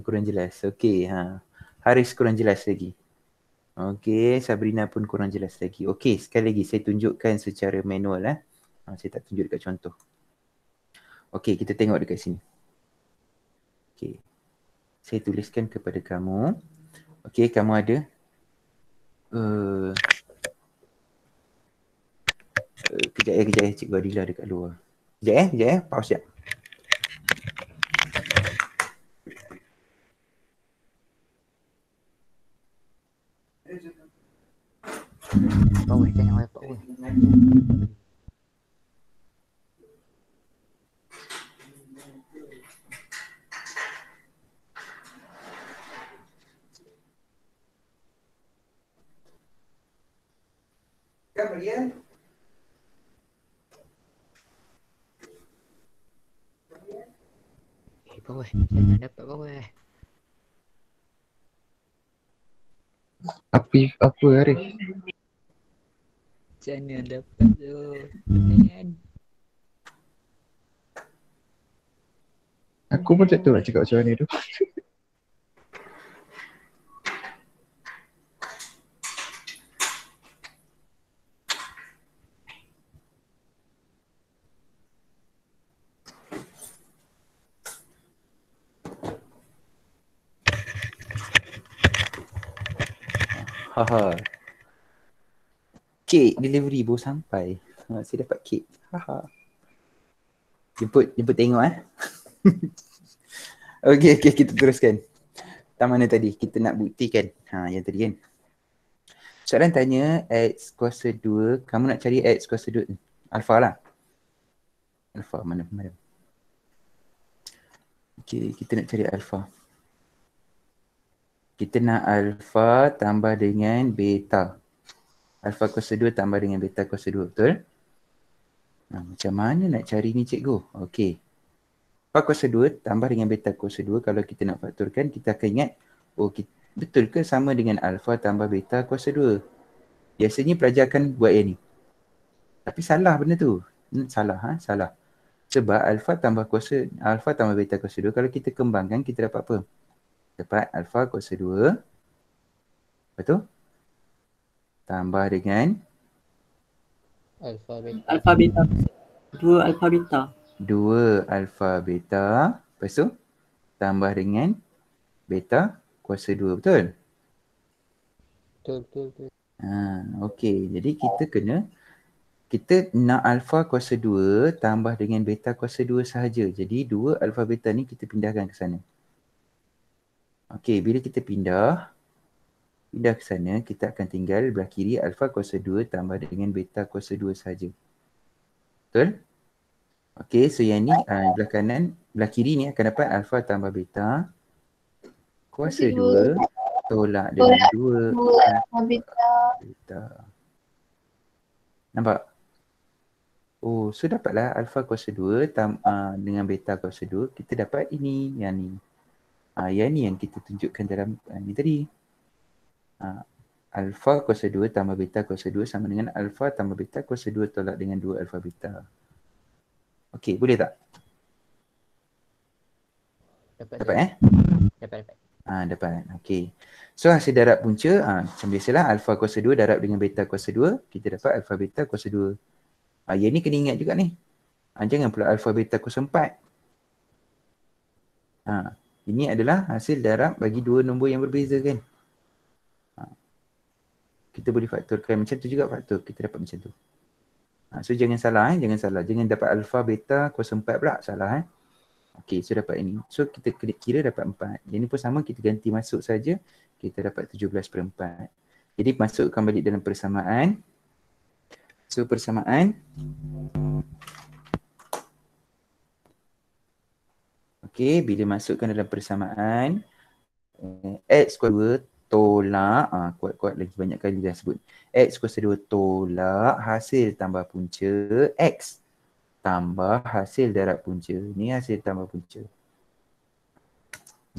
Kurang jelas. Okey, Haris kurang jelas lagi. Okey, Sabrina pun kurang jelas lagi. Okey, sekali lagi saya tunjukkan secara manual saya tak tunjuk dekat contoh. Okey, kita tengok dekat sini. Okey. Saya tuliskan kepada kamu. Okey, kamu ada kejap Cikgu Adila dekat luar. Kejap pause sekejap. Power, jangan wipe power. Kemudian Power, jangan dapat power. Apa Haris? Macam mana dapat tu? Kan? Aku pun tak tahu nak cakap macam mana tu. Kek delivery baru sampai. Saya dapat kek. Jemput tengok Okey, kita teruskan. Tak mana tadi? Kita nak buktikan. Yang tadi kan. Soalan tanya X kuasa 2. Kamu nak cari X kuasa 2. Alpha lah. Alpha mana? Okey, kita nak cari alpha. Kita nak alpha tambah dengan beta. Alpha kuasa 2 tambah dengan beta kuasa 2, betul? Macam mana nak cari ni cikgu? Okey. Alpha kuasa 2 tambah dengan beta kuasa 2. Kalau kita nak faktorkan, kita akan ingat, betul ke sama dengan alpha tambah beta kuasa 2? Biasanya pelajar akan buat yang ni. Tapi salah benda tu. Salah. Sebab alpha tambah beta kuasa 2, kalau kita kembangkan, kita dapat apa? Dapat alpha kuasa 2. Betul? Tambah dengan Alfa beta. Alfa beta. 2 alfa beta. 2 alfa beta. Lepas tu tambah dengan beta kuasa 2. Betul? Betul. Okey. Jadi kita nak alfa kuasa 2 tambah dengan beta kuasa 2 sahaja. Jadi 2 alfa beta ni kita pindahkan ke sana. Okey, bila kita pindah ke sana, kita akan tinggal belah kiri alfa kuasa 2 tambah dengan beta kuasa 2 sahaja. Betul? Okey, so yang ni belah kanan, belah kiri ni akan dapat alfa tambah beta kuasa 2 tolak dengan 2 alfa beta. Nampak? Oh, so dapatlah alfa kuasa 2 dengan beta kuasa 2, kita dapat ini, yang ni. Yang ni yang kita tunjukkan dalam ni tadi. Alfa kuasa 2 tambah beta kuasa 2 sama dengan alfa tambah beta kuasa 2 tolak dengan 2 alfa beta. Okey, boleh tak? Dapat. Dapat. Okey. So hasil darab punca, macam biasalah alfa kuasa 2 darab dengan beta kuasa 2, kita dapat alfa beta kuasa 2. Yang ni kena ingat juga ni. Jangan pula alfa beta kuasa 4. Ini adalah hasil darab bagi dua nombor yang berbeza kan. Kita boleh faktorkan macam tu juga faktor. Kita dapat macam tu. So jangan salah Jangan dapat alfa beta kuasa 4 pula. Salah Okey, so dapat ini. So kita kira dapat 4. Yang ni pun sama, kita ganti masuk saja. Kita dapat 17/4. Jadi masukkan balik dalam persamaan. So persamaan. Okey, bila masukkan dalam persamaan X kuasa 2 tolak, kuat-kuat lagi banyak kali dah sebut. X kuasa 2 tolak hasil tambah punca X tambah hasil darab punca. Ni hasil tambah punca.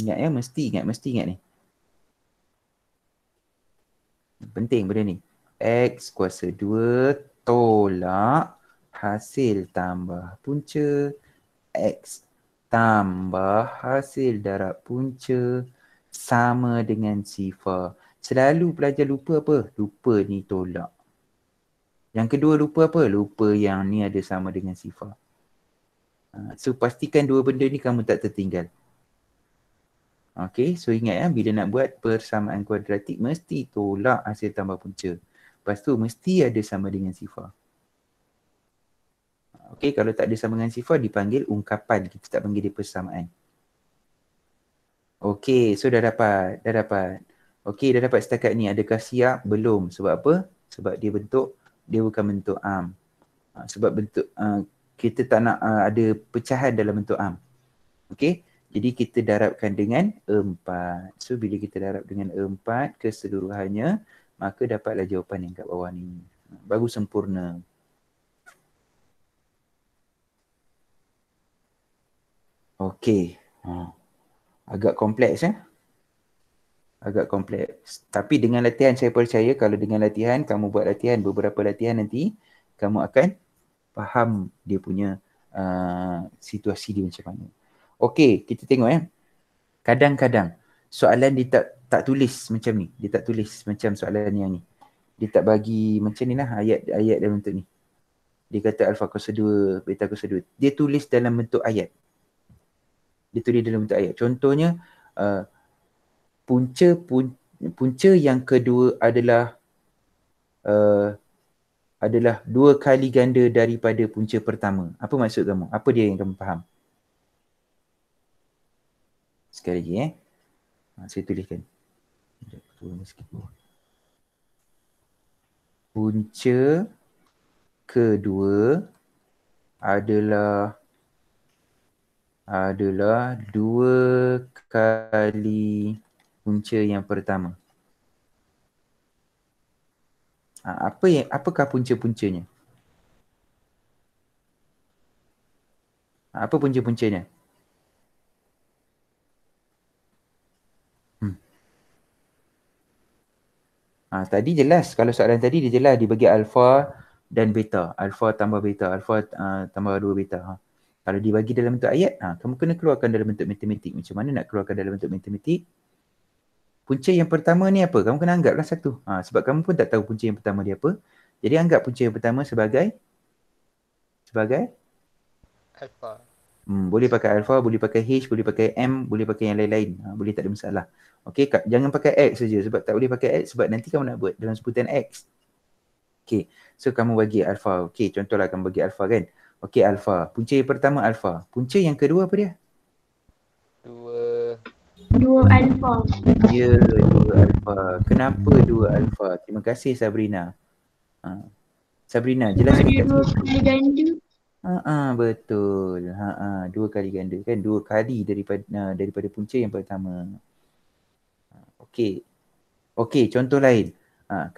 Ingat mesti ingat ni. Penting benda ni. X kuasa 2 tolak hasil tambah punca X tambah hasil darab punca sama dengan sifar. Selalu pelajar lupa apa? Lupa ni tolak. Yang kedua lupa apa? Lupa yang ni ada sama dengan sifar. So pastikan dua benda ni kamu tak tertinggal. Okay, so ingat bila nak buat persamaan kuadratik mesti tolak hasil tambah punca. Lepas tu mesti ada sama dengan sifar. Okay, kalau tak ada sama dengan sifar dipanggil ungkapan. Kita tak panggil dia persamaan. Okay, so dah dapat. Okay, dah dapat setakat ni. Adakah siap? Belum. Sebab apa? Sebab dia bukan bentuk am. Sebab bentuk kita tak nak ada pecahan dalam bentuk am. Okay, jadi kita darabkan dengan 4. So bila kita darab dengan 4 keseluruhannya, maka dapatlah jawapan yang kat bawah ni. Baru sempurna. Okay. Agak kompleks Agak kompleks. Tapi dengan latihan saya percaya kalau dengan latihan, kamu buat latihan, beberapa latihan nanti, kamu akan faham dia punya situasi dia macam mana. Okey, kita tengok Kadang-kadang soalan dia tak tulis macam ni. Dia tak tulis macam soalan yang ni. Dia tak bagi macam ni lah ayat dalam bentuk ni. Dia kata alfa kuasa 2, beta kuasa 2. Dia tulis dalam bentuk ayat. Contohnya punca yang kedua adalah 2 kali ganda daripada punca pertama. Apa maksud kamu? Apa dia yang kamu faham? Sekali lagi saya tuliskan. Punca kedua adalah 2 kali punca yang pertama. Apakah punca-puncanya? Apa punca-puncanya? Tadi jelas, kalau soalan tadi dia jelas, dia bagi alfa dan beta. Alfa tambah beta, alfa tambah 2 beta. Kalau dibagi dalam bentuk ayat, kamu kena keluarkan dalam bentuk matematik. Macam mana nak keluarkan dalam bentuk matematik? Punca yang pertama ni apa? Kamu kena anggaplah satu. Sebab kamu pun tak tahu punca yang pertama dia apa. Jadi anggap punca yang pertama sebagai Alpha. boleh pakai alpha, boleh pakai H, boleh pakai M, boleh pakai yang lain-lain. Boleh, tak ada masalah. Okey, jangan pakai X saja sebab tak boleh pakai X sebab nanti kamu nak buat dalam sebutan X. Okey, so kamu bagi alpha. Okey, contohlah kamu bagi alpha kan. Okey, alpha. Punca yang pertama alpha. Punca yang kedua apa dia? Dua alfa. Ya, 2 alpha. Kenapa 2 alpha? Terima kasih Sabrina. Sabrina, jelaskan Dia kat dua saya. kali ganda. Betul. 2 kali ganda kan, 2 kali daripada punca yang pertama. Okey. Okey, contoh lain.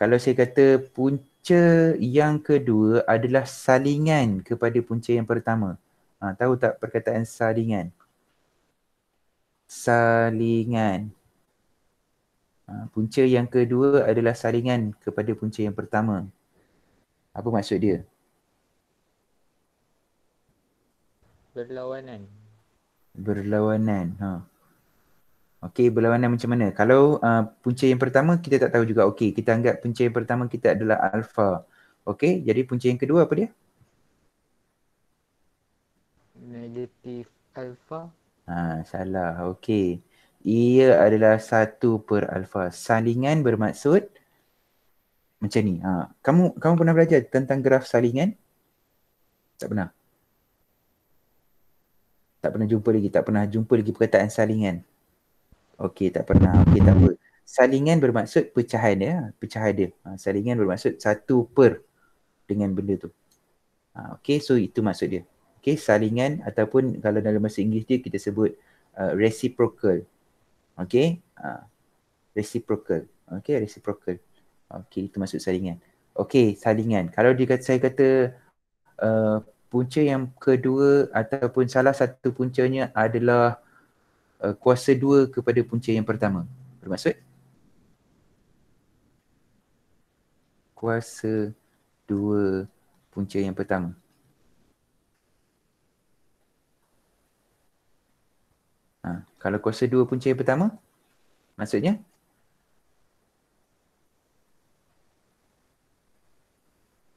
Kalau saya kata punca yang kedua adalah salingan kepada punca yang pertama. Tahu tak perkataan salingan? Salingan. Punca yang kedua adalah salingan kepada punca yang pertama. Apa maksud dia? Berlawanan. Berlawanan. Okey, berlawanan macam mana? Kalau punca yang pertama kita tak tahu juga. Okey, kita anggap punca yang pertama kita adalah alpha. Okey, jadi punca yang kedua apa dia? Negatif alpha. Salah. Okey. Ia adalah 1 per alpha. Salingan bermaksud macam ni. Kamu pernah belajar tentang graf salingan? Tak pernah? Tak pernah jumpa lagi perkataan salingan. Okey, tak pernah. Okey, tak apa. Salingan bermaksud pecahan dia. Pecahan dia. Salingan bermaksud 1 per dengan benda tu. Okey, so itu maksud dia. Okey, salingan ataupun kalau dalam bahasa Inggeris dia kita sebut reciprocal. Okey, reciprocal. Okey, reciprocal. Okey, itu maksud salingan. Okey, salingan. Kalau saya kata punca yang kedua ataupun salah satu puncanya adalah kuasa 2 kepada punca yang pertama. Bermaksud? Kuasa 2 punca yang pertama. Kalau kuasa 2 punca yang pertama, maksudnya?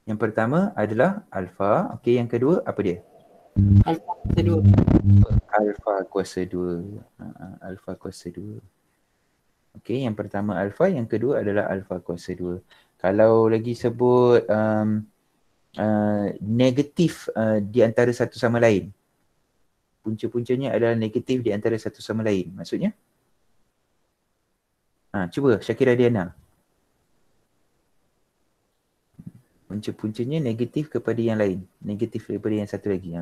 Yang pertama adalah alpha. Okey, yang kedua apa dia? Alpha kuasa 2. Alpha kuasa 2. Alpha kuasa 2. Okey, yang pertama alpha, yang kedua adalah alpha kuasa 2. Kalau lagi sebut negatif di antara satu sama lain. Punca-puncanya adalah negatif di antara satu sama lain. Maksudnya? Cuba Syakira Diana. Punca-puncanya negatif kepada yang lain. Negatif daripada yang satu lagi.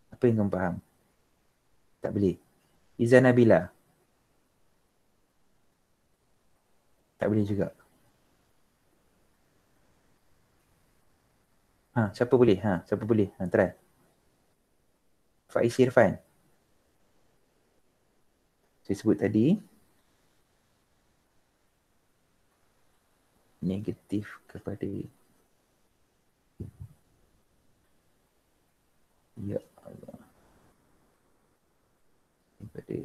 Apa yang kamu faham? Tak boleh. Izzah Nabila. Tak boleh juga. Siapa boleh? Siapa boleh? Try. Faiz Irfan. Saya sebut tadi. Negatif kepada ya Allah. Kepada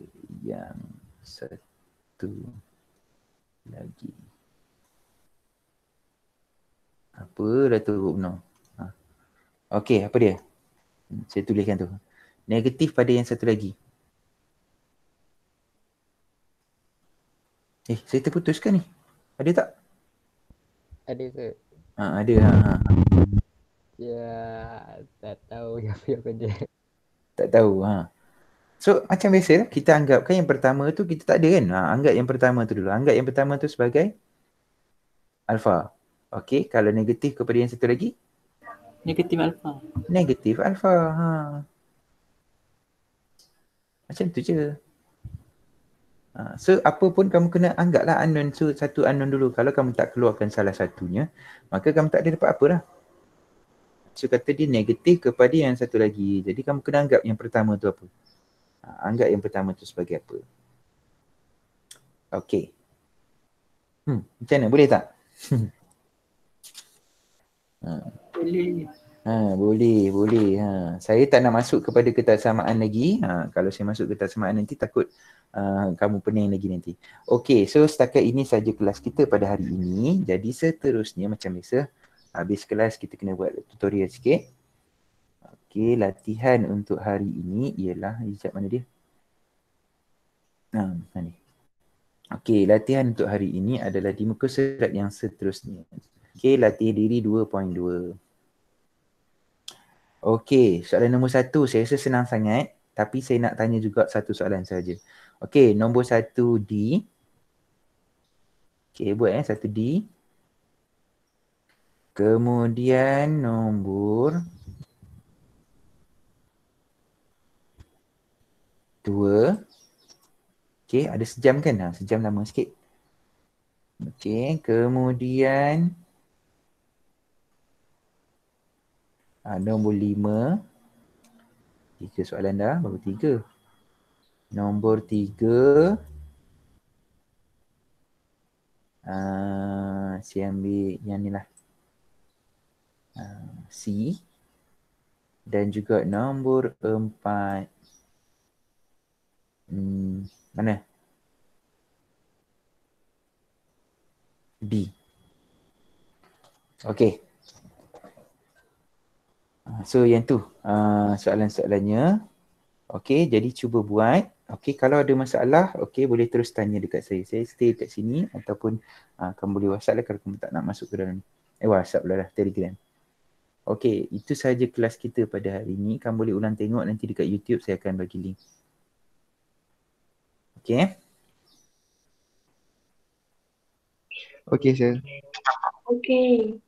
yang satu lagi. Apa Datuk Rukno? Okey, apa dia? Saya tuliskan tu. Negatif pada yang satu lagi. Saya terputuskan ni. Ada tak? Ada ke? Ada. Ya, tak tahu apa dia. Tak tahu. So macam biasa kita anggapkan yang pertama tu kita tak ada kan. Anggap yang pertama tu dulu. Anggap yang pertama tu sebagai alpha. Okey, kalau negatif kepada yang satu lagi? Negatif alpha. Negatif alpha. Macam tu je. So apa pun kamu kena anggaplah unknown. So satu unknown dulu. Kalau kamu tak keluarkan salah satunya, maka kamu tak ada dapat apa lah. So kata dia negatif kepada yang satu lagi. Jadi kamu kena anggap yang pertama tu apa. Anggap yang pertama tu sebagai apa. Okey. Macam mana? Boleh tak? Boleh. Boleh. Saya tak nak masuk kepada ketaksamaan lagi. Kalau saya masuk ketaksamaan nanti takut kamu pening lagi nanti. Okey, so setakat ini saja kelas kita pada hari ini. Jadi seterusnya macam biasa, habis kelas kita kena buat tutorial sikit. Okey, latihan untuk hari ini ialah, sekejap mana dia? Mana? Okey, latihan untuk hari ini adalah di muka surat yang seterusnya. Okey, latih diri 2.2. Okey, soalan nombor 1 saya rasa senang sangat. Tapi saya nak tanya juga satu soalan saja. Okey, nombor 1D. Okey, buat 1D. Kemudian nombor 2. Okey, ada sejam kan? Sejam lama sikit. Okey, kemudian nombor 5. 3 soalan dah, baru 3. Nombor 3. Saya ambil yang ni lah. C. Dan juga nombor 4. Mana? B. Okey. So yang tu soalan-soalannya. Okey, jadi cuba buat. Okey, kalau ada masalah, okey boleh terus tanya dekat saya. Saya stay kat sini ataupun kamu boleh WhatsApp lah kalau kamu tak nak masuk ke dalam ni. WhatsApp lah, Telegram. Okey, itu sahaja kelas kita pada hari ini. Kamu boleh ulang tengok nanti dekat YouTube, saya akan bagi link. Okey. Okey, sir. Okey.